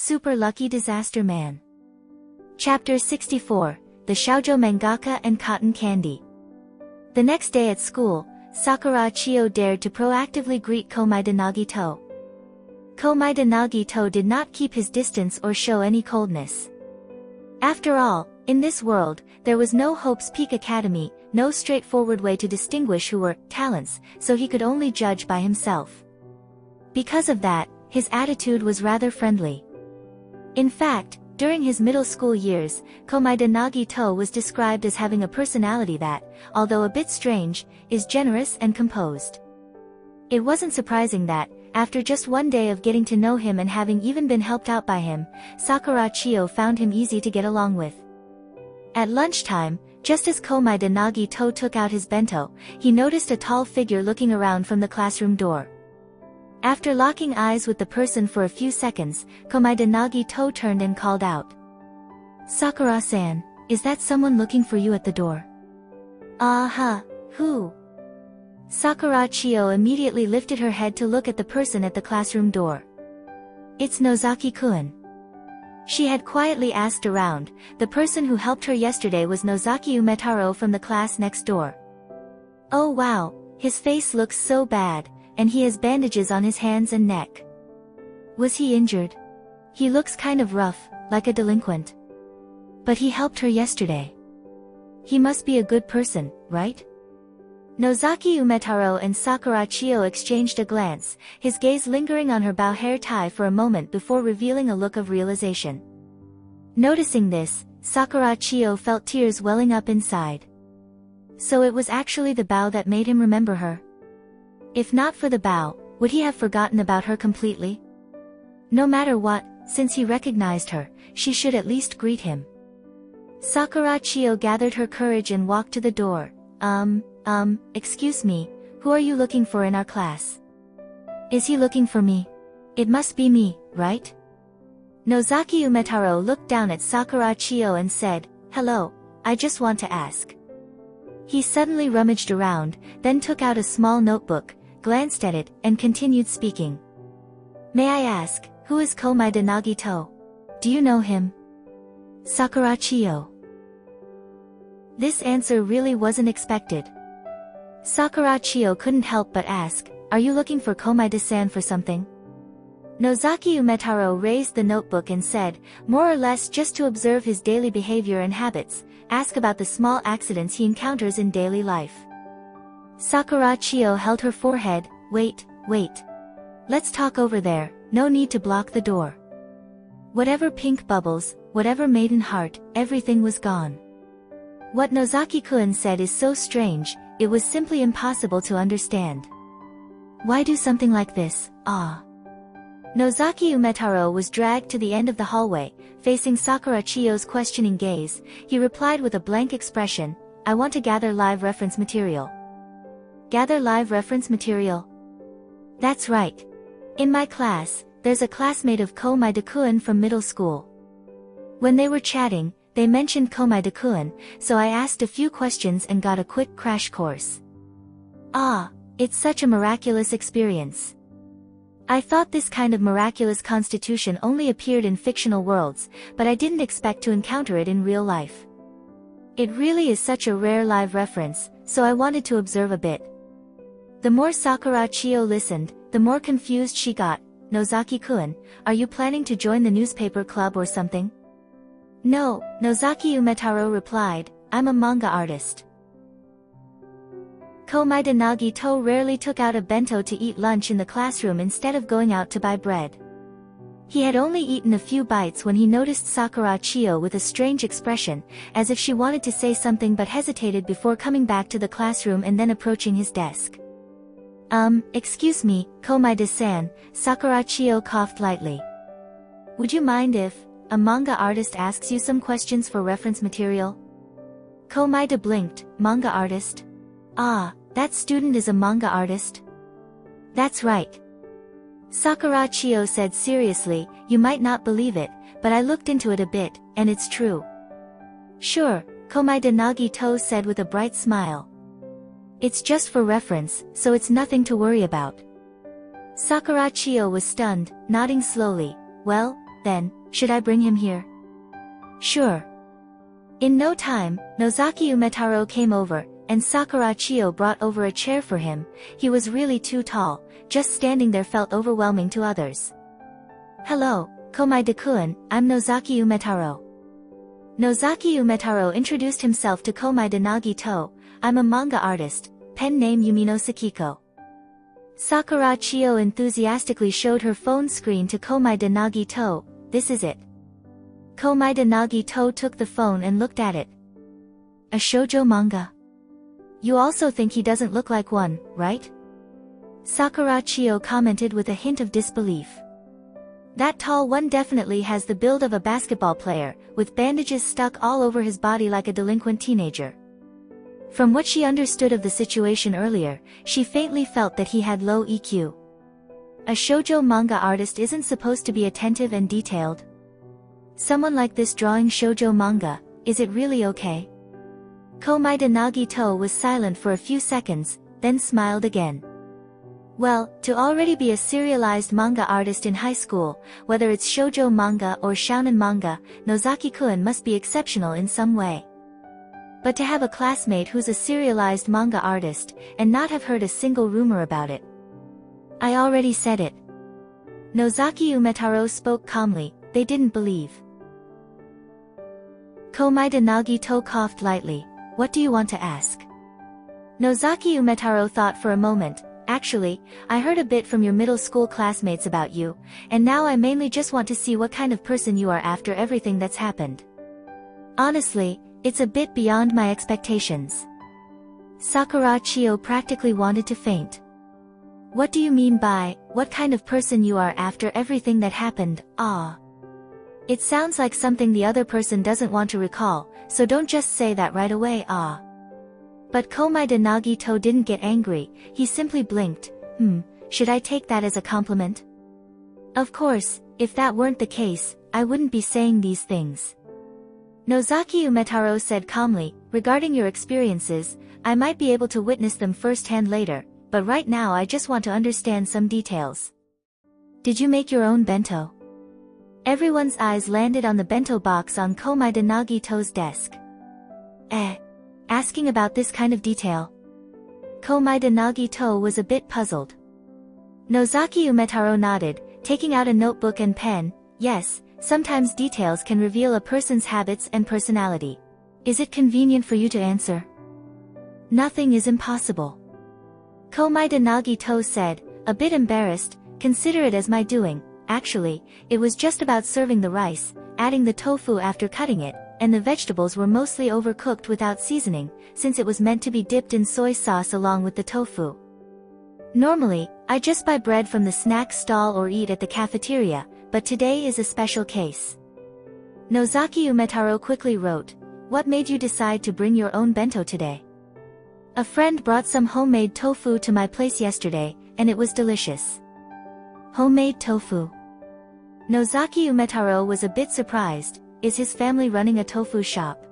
Super Lucky Disaster Man. Chapter 64, The Shoujo Mangaka and Cotton Candy. The next day at school, Sakura Chio dared to proactively greet Komaeda Nagito. Komaeda Nagito did not keep his distance or show any coldness. After all, in this world, there was no Hope's Peak Academy, no straightforward way to distinguish who were talents, so he could only judge by himself. Because of that, his attitude was rather friendly. In fact, during his middle school years, Komaeda Nagito was described as having a personality that, although a bit strange, is generous and composed. It wasn't surprising that, after just one day of getting to know him and having even been helped out by him, Sakura Chio found him easy to get along with. At lunchtime, just as Komaeda Nagito took out his bento, he noticed a tall figure looking around from the classroom door. After locking eyes with the person for a few seconds, Komaeda Nagito turned and called out. "Sakura-san, is that someone looking for you at the door?" Who? Sakura Chio immediately lifted her head to look at the person at the classroom door. "It's Nozaki-kun." She had quietly asked around. The person who helped her yesterday was Nozaki Umetaro from the class next door. "Oh wow, his face looks so bad, and he has bandages on his hands and neck. Was he injured? He looks kind of rough, like a delinquent. But he helped her yesterday. He must be a good person, right?" Nozaki Umetaro and Sakura Chio exchanged a glance, his gaze lingering on her bow hair tie for a moment before revealing a look of realization. Noticing this, Sakura Chio felt tears welling up inside. So it was actually the bow that made him remember her. If not for the bow, would he have forgotten about her completely? No matter what, since he recognized her, she should at least greet him. Sakura Chio gathered her courage and walked to the door. Excuse me, who are you looking for in our class?" "Is he looking for me? It must be me, right?" Nozaki Umetaro looked down at Sakura Chio and said, "Hello, I just want to ask." He suddenly rummaged around, then took out a small notebook, glanced at it, and continued speaking. "May I ask, who is Komaeda Nagito? Do you know him?" Sakura Chio. This answer really wasn't expected. Sakura Chio couldn't help but ask, "Are you looking for Komaeda-san for something?" Nozaki Umetaro raised the notebook and said, "More or less just to observe his daily behavior and habits, ask about the small accidents he encounters in daily life." Sakura Chio held her forehead. Wait. Let's talk over there, no need to block the door." Whatever pink bubbles, whatever maiden heart, everything was gone. What Nozaki-kun said is so strange, it was simply impossible to understand. Why do something like this? Nozaki Umetaro was dragged to the end of the hallway, facing Sakura Chio's questioning gaze. He replied with a blank expression, "I want to gather live reference material." "Gather live reference material?" "That's right. In my class, there's a classmate of Komaeda-kun from middle school. When they were chatting, they mentioned Komaeda-kun, so I asked a few questions and got a quick crash course." It's such a miraculous experience. I thought this kind of miraculous constitution only appeared in fictional worlds, but I didn't expect to encounter it in real life. It really is such a rare live reference, so I wanted to observe a bit. The more Sakura Chio listened, the more confused she got. "Nozaki-kun, are you planning to join the newspaper club or something?" "No," Nozaki Umetaro replied, "I'm a manga artist." Komaeda Nagito rarely took out a bento to eat lunch in the classroom instead of going out to buy bread. He had only eaten a few bites when he noticed Sakura Chio with a strange expression, as if she wanted to say something but hesitated before coming back to the classroom and then approaching his desk. Excuse me, Komaeda-san," Sakura Chio coughed lightly. "Would you mind if a manga artist asks you some questions for reference material?" Komaeda blinked. "Manga artist? That student is a manga artist?" "That's right." Sakura Chio said seriously, "You might not believe it, but I looked into it a bit, and it's true." "Sure," Komaeda Nagito said with a bright smile. "It's just for reference, so it's nothing to worry about." Sakura Chio was stunned, nodding slowly. "Well, then, should I bring him here? Sure. In no time, Nozaki Umetaro came over, and Sakura Chio brought over a chair for him. He was really too tall, just standing there felt overwhelming to others. Hello, Komai-de-kun, I'm Nozaki Umetaro. Nozaki Umetaro introduced himself to Komai de Nagito. I'm a manga artist, pen name Yumino Sakiko. Sakura Chio enthusiastically showed her phone screen to Komai de Nagito. This is it. Komai de Nagito took the phone and looked at it. A shoujo manga? You also think he doesn't look like one, right? Sakura Chio commented with a hint of disbelief. That tall one definitely has the build of a basketball player, with bandages stuck all over his body like a delinquent teenager. From what she understood of the situation earlier, she faintly felt that he had low EQ. A shoujo manga artist isn't supposed to be attentive and detailed. Someone like this drawing shoujo manga, is it really okay? Komai de Nagito was silent for a few seconds, then smiled again. Well, to already be a serialized manga artist in high school, whether it's shoujo manga or shounen manga, Nozaki-kun must be exceptional in some way. But to have a classmate who's a serialized manga artist, and not have heard a single rumor about it. I already said it. Nozaki Umetaro spoke calmly, they didn't believe. Komai de Nagito coughed lightly. What do you want to ask? Nozaki Umetaro thought for a moment. Actually, I heard a bit from your middle school classmates about you, and now I mainly just want to see what kind of person you are after everything that's happened. Honestly, it's a bit beyond my expectations. Sakura Chio practically wanted to faint. What do you mean by, what kind of person you are after everything that happened? Ah. It sounds like something the other person doesn't want to recall, so don't just say that right away, ah. But Komai de Nagito didn't get angry, he simply blinked. Should I take that as a compliment? Of course, if that weren't the case, I wouldn't be saying these things. Nozaki Umetaro said calmly, regarding your experiences, I might be able to witness them firsthand later, but right now I just want to understand some details. Did you make your own bento? Everyone's eyes landed on the bento box on Komai de Nagito's desk. Asking about this kind of detail? Komai de Nagito was a bit puzzled. Nozaki Umetaro nodded, taking out a notebook and pen. Yes, sometimes details can reveal a person's habits and personality. Is it convenient for you to answer? Nothing is impossible. Komai de Nagito said, a bit embarrassed, consider it as my doing. Actually, it was just about serving the rice, adding the tofu after cutting it, and the vegetables were mostly overcooked without seasoning, since it was meant to be dipped in soy sauce along with the tofu. Normally, I just buy bread from the snack stall or eat at the cafeteria, but today is a special case. Nozaki Umetaro quickly wrote, what made you decide to bring your own bento today? A friend brought some homemade tofu to my place yesterday, and it was delicious. Homemade tofu. Nozaki Umetaro was a bit surprised. Is his family running a tofu shop?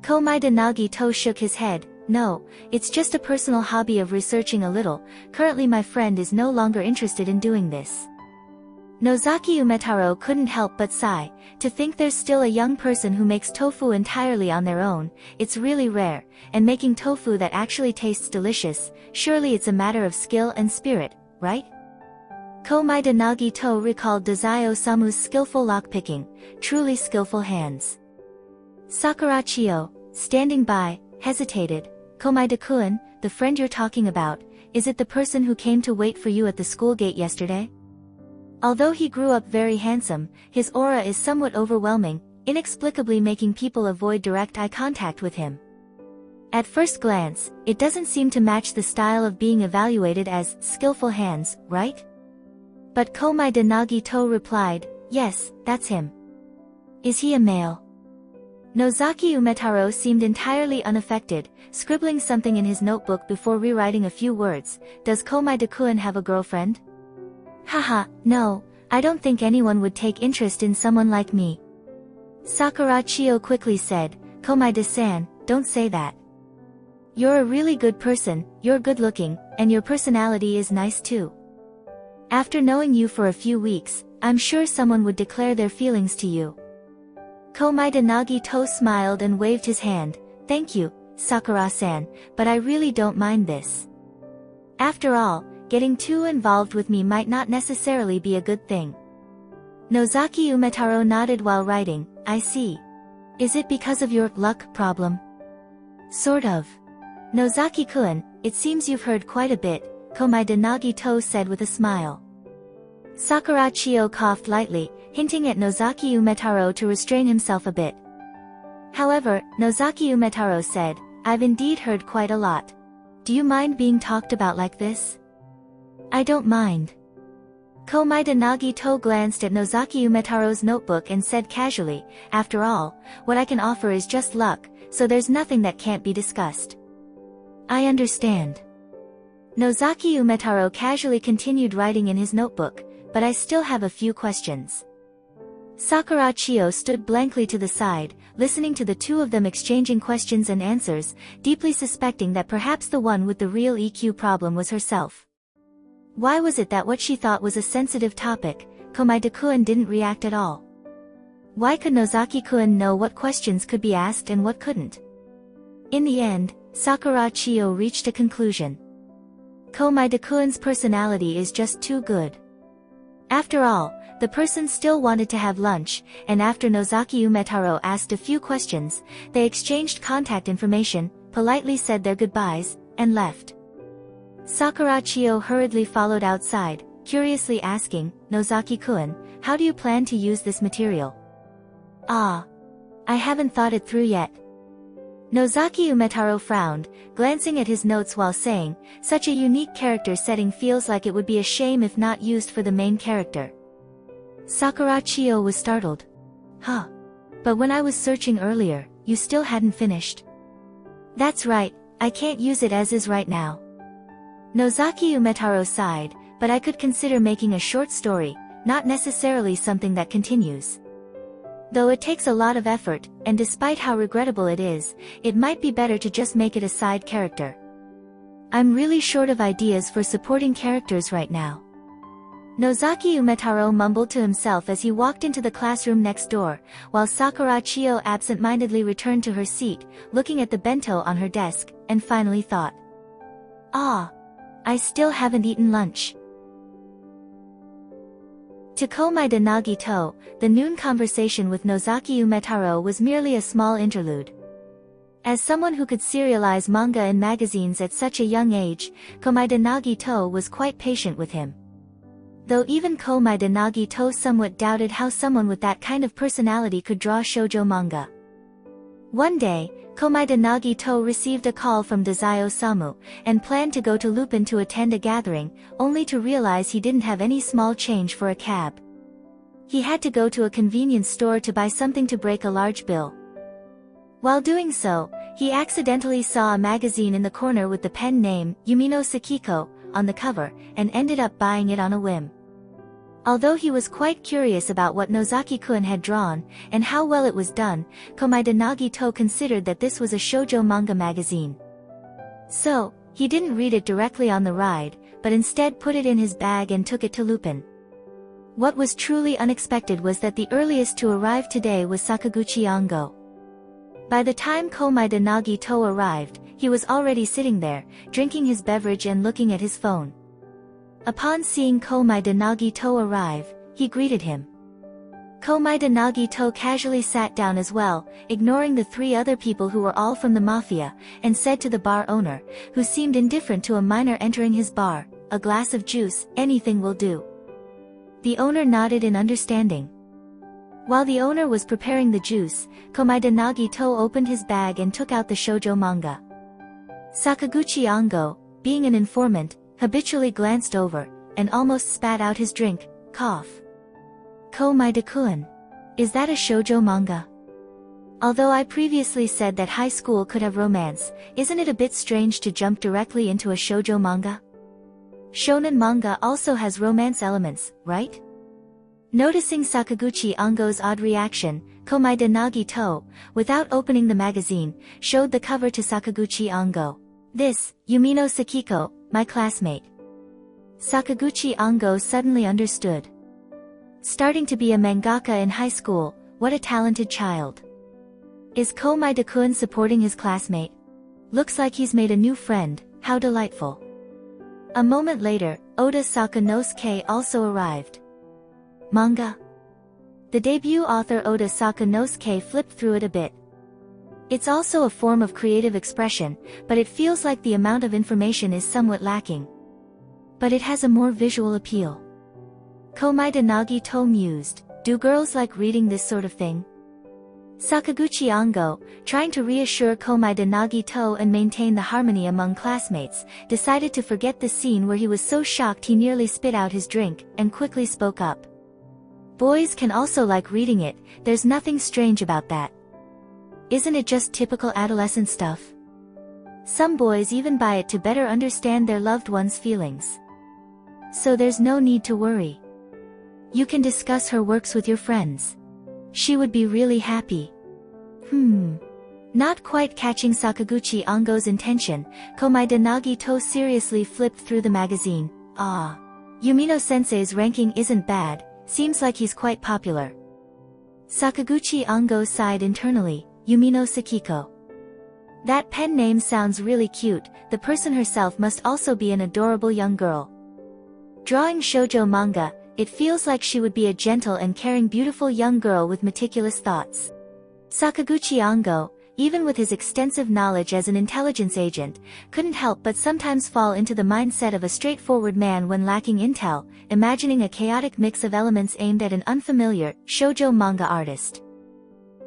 Komai de Nagito shook his head. No, it's just a personal hobby of researching a little. Currently my friend is no longer interested in doing this. Nozaki Umetaro couldn't help but sigh. To think there's still a young person who makes tofu entirely on their own, it's really rare, and making tofu that actually tastes delicious, surely it's a matter of skill and spirit, right? Komai de Nagito recalled Dazai Osamu's skillful lockpicking, truly skillful hands. Sakura Chio, standing by, hesitated. Komai-de-kun, the friend you're talking about, is it the person who came to wait for you at the school gate yesterday? Although he grew up very handsome, his aura is somewhat overwhelming, inexplicably making people avoid direct eye contact with him. At first glance, it doesn't seem to match the style of being evaluated as skillful hands, right? But Komai de Nagito replied, yes, that's him. Is he a male? Nozaki Umetaro seemed entirely unaffected, scribbling something in his notebook before rewriting a few words. Does Komai-de-kun have a girlfriend? Haha, no, I don't think anyone would take interest in someone like me. Sakura Chio quickly said, Komai-de-san, don't say that. You're a really good person, you're good looking, and your personality is nice too. After knowing you for a few weeks, I'm sure someone would declare their feelings to you. Komaeda Nagito smiled and waved his hand. Thank you, Sakura-san, but I really don't mind this. After all, getting too involved with me might not necessarily be a good thing. Nozaki Umetaro nodded while writing. I see. Is it because of your luck problem? Sort of. Nozaki-kun, it seems you've heard quite a bit, Komaeda Nagito said with a smile. Sakura-chio coughed lightly, hinting at Nozaki Umetaro to restrain himself a bit. However, Nozaki Umetaro said, I've indeed heard quite a lot. Do you mind being talked about like this? I don't mind. Komaeda Nagito glanced at Nozaki Umetaro's notebook and said casually, after all, what I can offer is just luck, so there's nothing that can't be discussed. I understand. Nozaki Umetaro casually continued writing in his notebook, but I still have a few questions. Sakura-chio stood blankly to the side, listening to the two of them exchanging questions and answers, deeply suspecting that perhaps the one with the real EQ problem was herself. Why was it that what she thought was a sensitive topic, Komaeda-kun didn't react at all? Why could Nozaki-kun know what questions could be asked and what couldn't? In the end, Sakura-chio reached a conclusion. Komaeda-kun's personality is just too good. After all, the person still wanted to have lunch, and after Nozaki Umetaro asked a few questions, they exchanged contact information, politely said their goodbyes, and left. Sakura-chio hurriedly followed outside, curiously asking, Nozaki-kun, how do you plan to use this material? I haven't thought it through yet. Nozaki Umetaro frowned, glancing at his notes while saying, such a unique character setting feels like it would be a shame if not used for the main character. Sakura-chio was startled. Huh. But when I was searching earlier, you still hadn't finished. That's right, I can't use it as is right now. Nozaki Umetaro sighed, but I could consider making a short story, not necessarily something that continues. Though it takes a lot of effort, and despite how regrettable it is, it might be better to just make it a side character. I'm really short of ideas for supporting characters right now. Nozaki Umetaro mumbled to himself as he walked into the classroom next door, while Sakura-chio absent-mindedly returned to her seat, looking at the bento on her desk, and finally thought. I still haven't eaten lunch. To Komaeda Nagito, the noon conversation with Nozaki Umetaro was merely a small interlude. As someone who could serialize manga in magazines at such a young age, Komaeda Nagito was quite patient with him. Though even Komaeda Nagito somewhat doubted how someone with that kind of personality could draw shoujo manga. One day, Komaeda Nagito received a call from Dazai Osamu, and planned to go to Lupin to attend a gathering, only to realize he didn't have any small change for a cab. He had to go to a convenience store to buy something to break a large bill. While doing so, he accidentally saw a magazine in the corner with the pen name, Yumino Sakiko, on the cover, and ended up buying it on a whim. Although he was quite curious about what Nozaki-kun had drawn, and how well it was done, Komaeda Nagito considered that this was a shoujo manga magazine. So, he didn't read it directly on the ride, but instead put it in his bag and took it to Lupin. What was truly unexpected was that the earliest to arrive today was Sakaguchi Ango. By the time Komaeda Nagito arrived, he was already sitting there, drinking his beverage and looking at his phone. Upon seeing Komaeda Nagito arrive, he greeted him. Komaeda Nagito casually sat down as well, ignoring the three other people who were all from the mafia, and said to the bar owner, who seemed indifferent to a minor entering his bar, "A glass of juice, anything will do." The owner nodded in understanding. While the owner was preparing the juice, Komaeda Nagito opened his bag and took out the shoujo manga. Sakaguchi Ango, being an informant, habitually glanced over, and almost spat out his drink, cough. Komaeda-kun. Is that a shoujo manga? Although I previously said that high school could have romance, isn't it a bit strange to jump directly into a shoujo manga? Shonen manga also has romance elements, right? Noticing Sakaguchi Ango's odd reaction, Komaeda Nagito, without opening the magazine, showed the cover to Sakaguchi Ango. This, Yumino Sakiko, my classmate. Sakaguchi Ango suddenly understood. Starting to be a mangaka in high school, what a talented child. Is Komaeda-kun supporting his classmate? Looks like he's made a new friend, how delightful. A moment later, Oda Sakanosuke also arrived. Manga? The debut author Oda Sakanosuke flipped through it a bit. It's also a form of creative expression, but it feels like the amount of information is somewhat lacking. But it has a more visual appeal. Komaeda Nagito mused, do girls like reading this sort of thing? Sakaguchi Ango, trying to reassure Komaeda Nagito and maintain the harmony among classmates, decided to forget the scene where he was so shocked he nearly spit out his drink, and quickly spoke up. Boys can also like reading it, there's nothing strange about that. Isn't it just typical adolescent stuff? Some boys even buy it to better understand their loved one's feelings. So there's no need to worry. You can discuss her works with your friends. She would be really happy. Not quite catching Sakaguchi Ango's intention, Komaeda Nagito seriously flipped through the magazine. Yumino-sensei's ranking isn't bad, seems like he's quite popular. Sakaguchi Ango sighed internally, Yumino Sakiko. That pen name sounds really cute, the person herself must also be an adorable young girl. Drawing shoujo manga, it feels like she would be a gentle and caring beautiful young girl with meticulous thoughts. Sakaguchi Ango, even with his extensive knowledge as an intelligence agent, couldn't help but sometimes fall into the mindset of a straightforward man when lacking intel, imagining a chaotic mix of elements aimed at an unfamiliar, shoujo manga artist.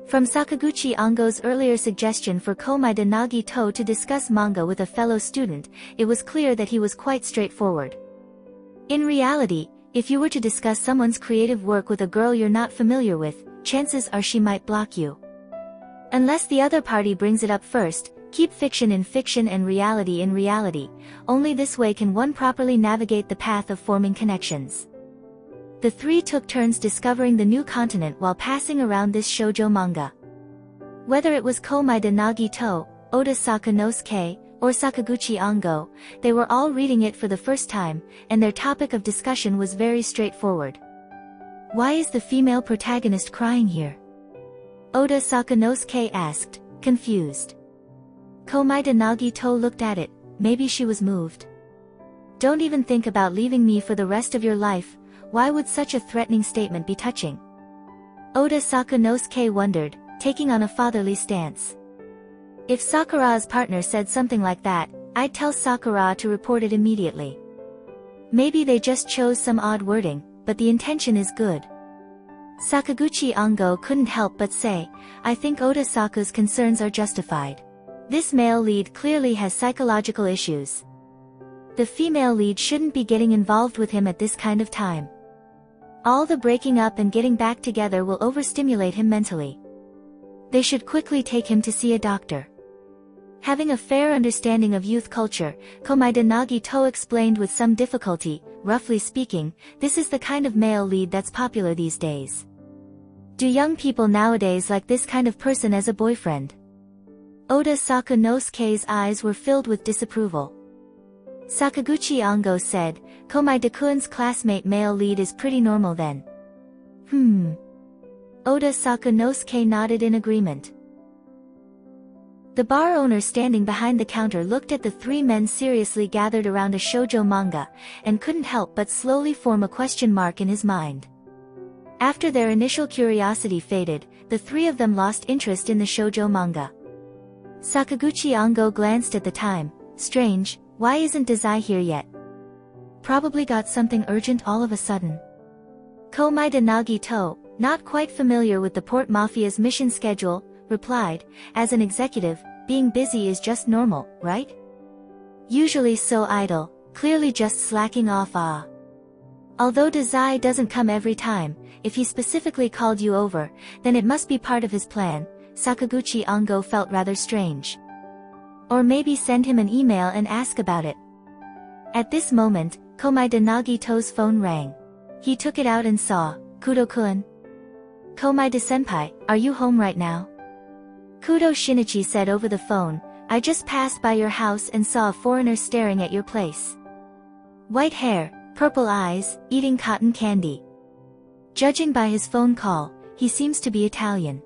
From Sakaguchi Ango's earlier suggestion for Komaeda Nagito to discuss manga with a fellow student, it was clear that he was quite straightforward. In reality, if you were to discuss someone's creative work with a girl you're not familiar with, chances are she might block you. Unless the other party brings it up first, keep fiction in fiction and reality in reality, only this way can one properly navigate the path of forming connections. The three took turns discovering the new continent while passing around this shoujo manga. Whether it was Komaeda Nagito, Oda Sakanosuke, or Sakaguchi Ango, they were all reading it for the first time, and their topic of discussion was very straightforward. Why is the female protagonist crying here? Oda Sakanosuke asked, confused. Komaeda Nagito looked at it, maybe she was moved. Don't even think about leaving me for the rest of your life, why would such a threatening statement be touching? Oda Sakanosuke wondered, taking on a fatherly stance. If Sakura's partner said something like that, I'd tell Sakura to report it immediately. Maybe they just chose some odd wording, but the intention is good. Sakaguchi Ango couldn't help but say, I think Oda Saka's concerns are justified. This male lead clearly has psychological issues. The female lead shouldn't be getting involved with him at this kind of time. All the breaking up and getting back together will overstimulate him mentally. They should quickly take him to see a doctor. Having a fair understanding of youth culture, Komaeda Nagito explained with some difficulty, roughly speaking, this is the kind of male lead that's popular these days. Do young people nowadays like this kind of person as a boyfriend? Oda Sakanosuke's eyes were filled with disapproval. Sakaguchi Ango said, Komaeda-kun's classmate male lead is pretty normal then. Oda Sakanosuke nodded in agreement. The bar owner standing behind the counter looked at the three men seriously gathered around a shoujo manga, and couldn't help but slowly form a question mark in his mind. After their initial curiosity faded, the three of them lost interest in the shoujo manga. Sakaguchi Ango glanced at the time, strange, why isn't Dazai here yet? Probably got something urgent all of a sudden. Komaeda Nagito, not quite familiar with the Port Mafia's mission schedule, replied, as an executive, being busy is just normal, right? Usually so idle, clearly just slacking off. Although Dazai doesn't come every time, if he specifically called you over, then it must be part of his plan. Sakaguchi Ango felt rather strange. Or maybe send him an email and ask about it. At this moment, Komaeda Nagito's phone rang. He took it out and saw, Kudo-kun. Komaeda-senpai, are you home right now? Kudo Shinichi said over the phone, I just passed by your house and saw a foreigner staring at your place. White hair, purple eyes, eating cotton candy. Judging by his phone call, he seems to be Italian.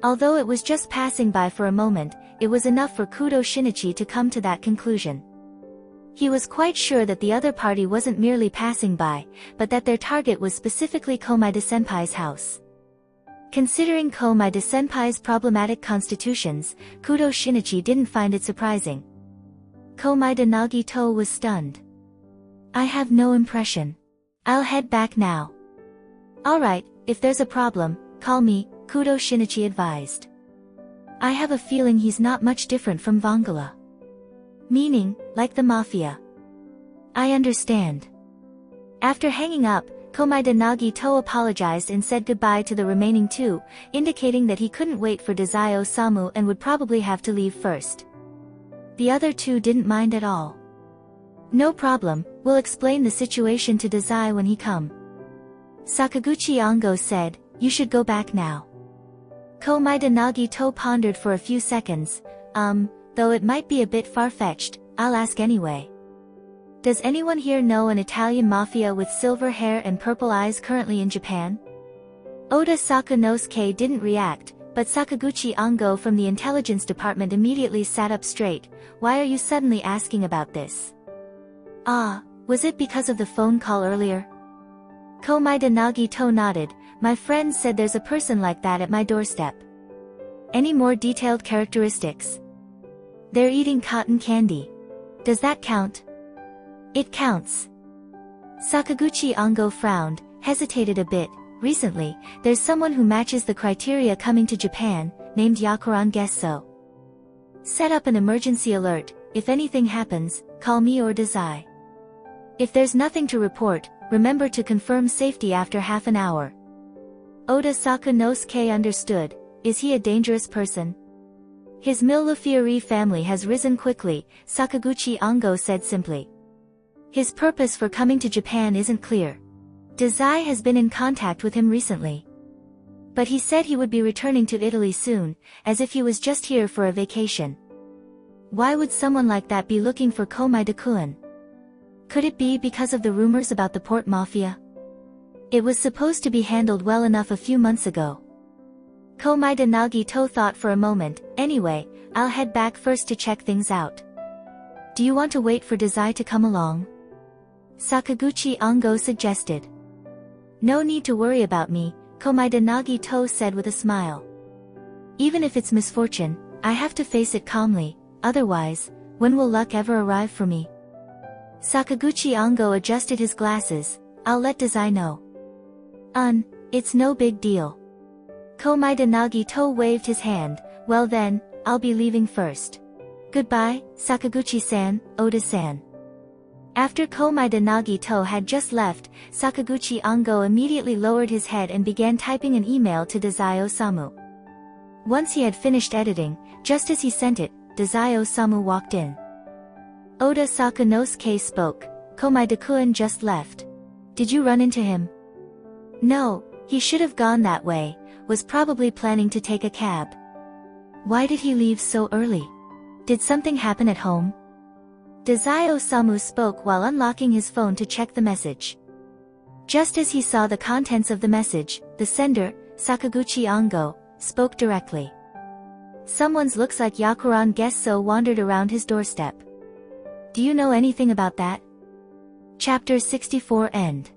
Although it was just passing by for a moment, it was enough for Kudo Shinichi to come to that conclusion. He was quite sure that the other party wasn't merely passing by, but that their target was specifically Komaeda-senpai's house. Considering Komaeda-senpai's problematic constitutions, Kudo Shinichi didn't find it surprising. Komaeda Nagito was stunned. I have no impression. I'll head back now. Alright, if there's a problem, call me, Kudo Shinichi advised. I have a feeling he's not much different from Vangala. Meaning, like the mafia. I understand. After hanging up, Komaeda Nagito apologized and said goodbye to the remaining two, indicating that he couldn't wait for Dazai Osamu and would probably have to leave first. The other two didn't mind at all. No problem, we'll explain the situation to Dazai when he come. Sakaguchi Ango said, you should go back now. Komaeda Nagito pondered for a few seconds, though it might be a bit far-fetched, I'll ask anyway. Does anyone here know an Italian mafia with silver hair and purple eyes currently in Japan? Oda Sakanosuke didn't react, but Sakaguchi Ango from the intelligence department immediately sat up straight. Why are you suddenly asking about this? Ah, was it because of the phone call earlier? Komaeda Nagito nodded. My friend said there's a person like that at my doorstep. Any more detailed characteristics? They're eating cotton candy. Does that count? It counts. Sakaguchi Ango frowned, hesitated a bit. Recently, there's someone who matches the criteria coming to Japan, named Yakuran Gesso. Set up an emergency alert. If anything happens, call me or Dazai. If there's nothing to report, remember to confirm safety after half an hour. Oda Sakanosuke understood. Is he a dangerous person? His Millefiori family has risen quickly, Sakaguchi Ango said simply. His purpose for coming to Japan isn't clear. Dazai has been in contact with him recently. But he said he would be returning to Italy soon, as if he was just here for a vacation. Why would someone like that be looking for Komaeda-kun? Could it be because of the rumors about the port mafia? It was supposed to be handled well enough a few months ago. Komaeda Nagito thought for a moment. Anyway, I'll head back first to check things out. Do you want to wait for Dazai to come along? Sakaguchi Ango suggested. No need to worry about me, Komaeda Nagito said with a smile. Even if it's misfortune, I have to face it calmly, otherwise, when will luck ever arrive for me? Sakaguchi Ango adjusted his glasses. I'll let Dazai know. It's no big deal. Komaeda Nagito waved his hand. Well then, I'll be leaving first. Goodbye, Sakaguchi-san, Oda-san. After Komaeda Nagito had just left, Sakaguchi Ango immediately lowered his head and began typing an email to Dazai Osamu. Once he had finished editing, just as he sent it, Dazai Osamu walked in. Oda Sakanosuke spoke. Komaeda-kun just left. Did you run into him? No, he should have gone that way, was probably planning to take a cab. Why did he leave so early? Did something happen at home? Dazai Osamu spoke while unlocking his phone to check the message. Just as he saw the contents of the message, the sender, Sakaguchi Ango, spoke directly. Someone's looks like Yakuran Gesso wandered around his doorstep. Do you know anything about that? Chapter 64 End.